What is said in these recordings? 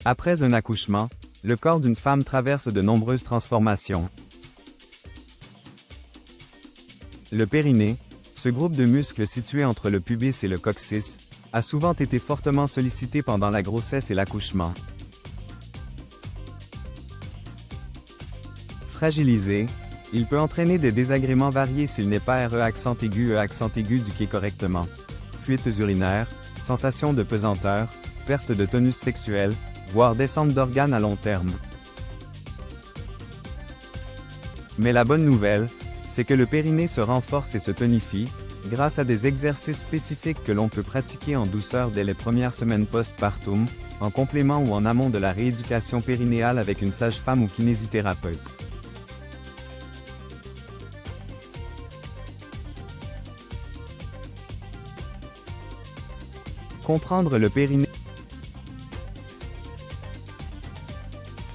Après un accouchement, le corps d'une femme traverse de nombreuses transformations. Le périnée, ce groupe de muscles situé entre le pubis et le coccyx, a souvent été fortement sollicité pendant la grossesse et l'accouchement. Fragilisé, il peut entraîner des désagréments variés s'il n'est pas accent aigu éduqué correctement. Fuites urinaires, sensation de pesanteur, perte de tonus sexuel, voire descente d'organes à long terme. Mais la bonne nouvelle, c'est que le périnée se renforce et se tonifie, grâce à des exercices spécifiques que l'on peut pratiquer en douceur dès les premières semaines post-partum, en complément ou en amont de la rééducation périnéale avec une sage-femme ou kinésithérapeute. Comprendre le périnée.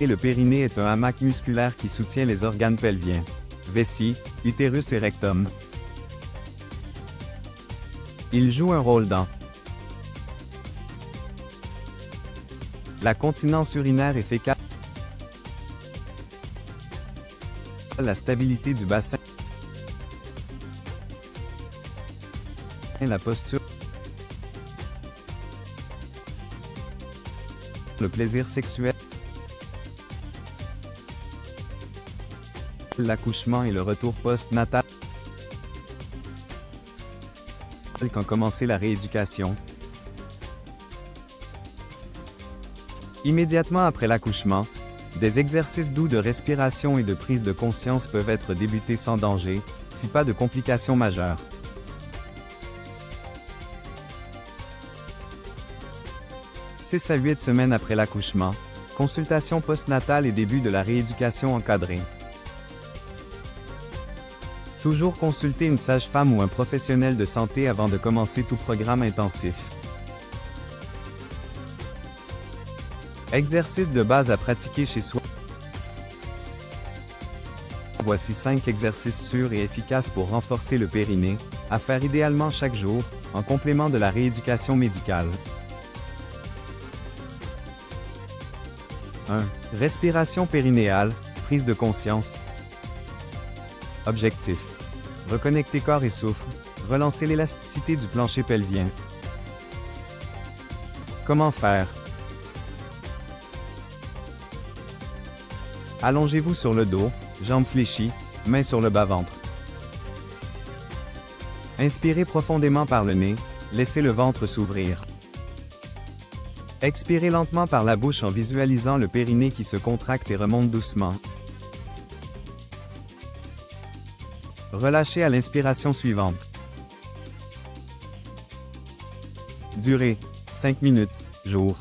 Le périnée est un hamac musculaire qui soutient les organes pelviens, vessie, utérus et rectum. Il joue un rôle dans la continence urinaire et fécale, la stabilité du bassin, la posture, le plaisir sexuel, l'accouchement et le retour post-natal. Quand commencer la rééducation. Immédiatement après l'accouchement, des exercices doux de respiration et de prise de conscience peuvent être débutés sans danger, si pas de complications majeures. « 6 à 8 semaines après l'accouchement, consultation postnatale et début de la rééducation encadrée. Toujours consulter une sage-femme ou un professionnel de santé avant de commencer tout programme intensif. Exercices de base à pratiquer chez soi. Voici 5 exercices sûrs et efficaces pour renforcer le périnée, à faire idéalement chaque jour, en complément de la rééducation médicale. 1. Respiration périnéale, prise de conscience. Objectif. Reconnecter corps et souffle, relancer l'élasticité du plancher pelvien. Comment faire? Allongez-vous sur le dos, jambes fléchies, mains sur le bas-ventre. Inspirez profondément par le nez, laissez le ventre s'ouvrir. Expirez lentement par la bouche en visualisant le périnée qui se contracte et remonte doucement. Relâchez à l'inspiration suivante. Durée, 5 minutes, jour.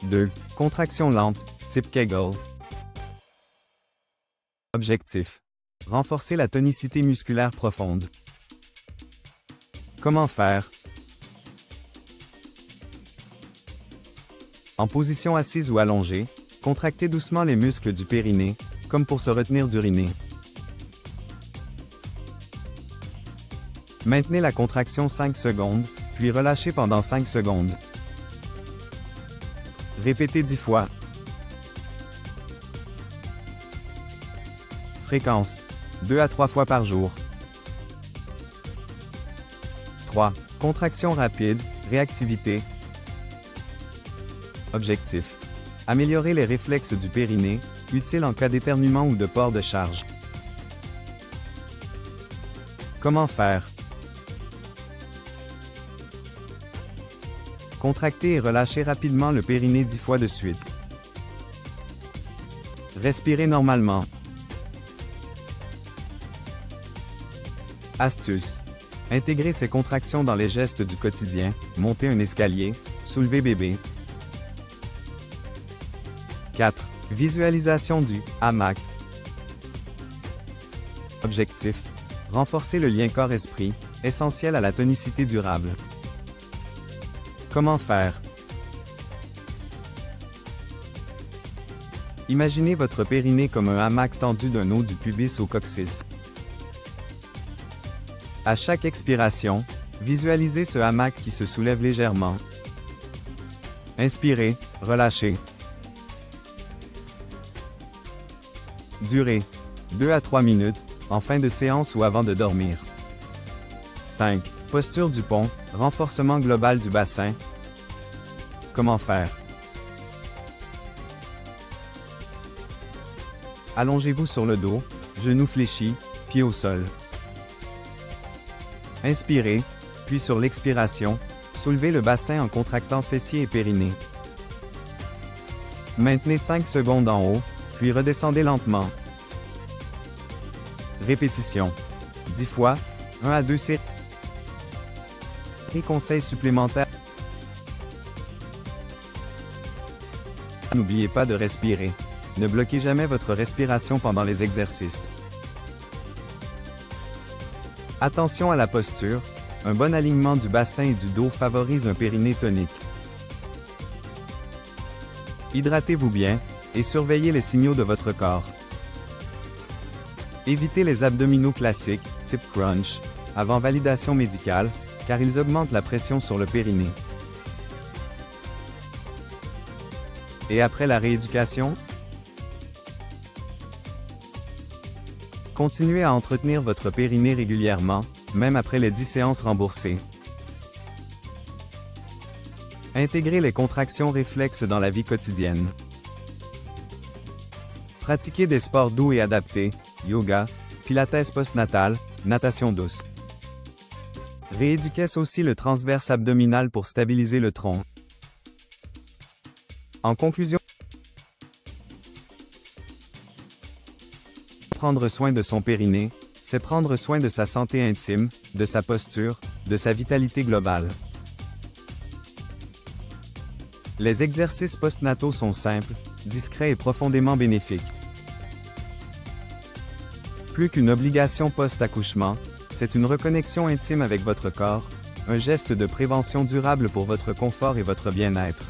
2. Contraction lente, type Kegel. Objectif. Renforcer la tonicité musculaire profonde. Comment faire? En position assise ou allongée, contractez doucement les muscles du périnée, comme pour se retenir d'uriner. Maintenez la contraction 5 secondes, puis relâchez pendant 5 secondes. Répétez 10 fois. Fréquence, 2 à 3 fois par jour. 3. Contraction rapide, réactivité. Objectif. Améliorer les réflexes du périnée, utile en cas d'éternuement ou de port de charge. Comment faire? Contractez et relâchez rapidement le périnée 10 fois de suite. Respirez normalement. Astuce. Intégrez ces contractions dans les gestes du quotidien, monter un escalier, soulever bébé. 4. Visualisation du hamac. Objectif. Renforcer le lien corps-esprit, essentiel à la tonicité durable. Comment faire? Imaginez votre périnée comme un hamac tendu d'un nœud du pubis au coccyx. À chaque expiration, visualisez ce hamac qui se soulève légèrement. Inspirez, relâchez. Durée 2 à 3 minutes, en fin de séance ou avant de dormir. 5. Posture du pont, renforcement global du bassin. Comment faire? Allongez-vous sur le dos, genoux fléchis, pieds au sol. Inspirez, puis sur l'expiration, soulevez le bassin en contractant fessiers et périnée. Maintenez 5 secondes en haut, puis redescendez lentement. Répétition. 10 fois, 1 à 2 séries. Et conseils supplémentaires. N'oubliez pas de respirer. Ne bloquez jamais votre respiration pendant les exercices. Attention à la posture, un bon alignement du bassin et du dos favorise un périnée tonique. Hydratez-vous bien, et surveillez les signaux de votre corps. Évitez les abdominaux classiques, type crunch, avant validation médicale, car ils augmentent la pression sur le périnée. Et après la rééducation? Continuez à entretenir votre périnée régulièrement, même après les 10 séances remboursées. Intégrez les contractions réflexes dans la vie quotidienne. Pratiquez des sports doux et adaptés, yoga, pilates postnatal, natation douce. Rééduquez aussi le transverse abdominal pour stabiliser le tronc. En conclusion, prendre soin de son périnée, c'est prendre soin de sa santé intime, de sa posture, de sa vitalité globale. Les exercices postnataux sont simples, discrets et profondément bénéfiques. Plus qu'une obligation post-accouchement, c'est une reconnexion intime avec votre corps, un geste de prévention durable pour votre confort et votre bien-être.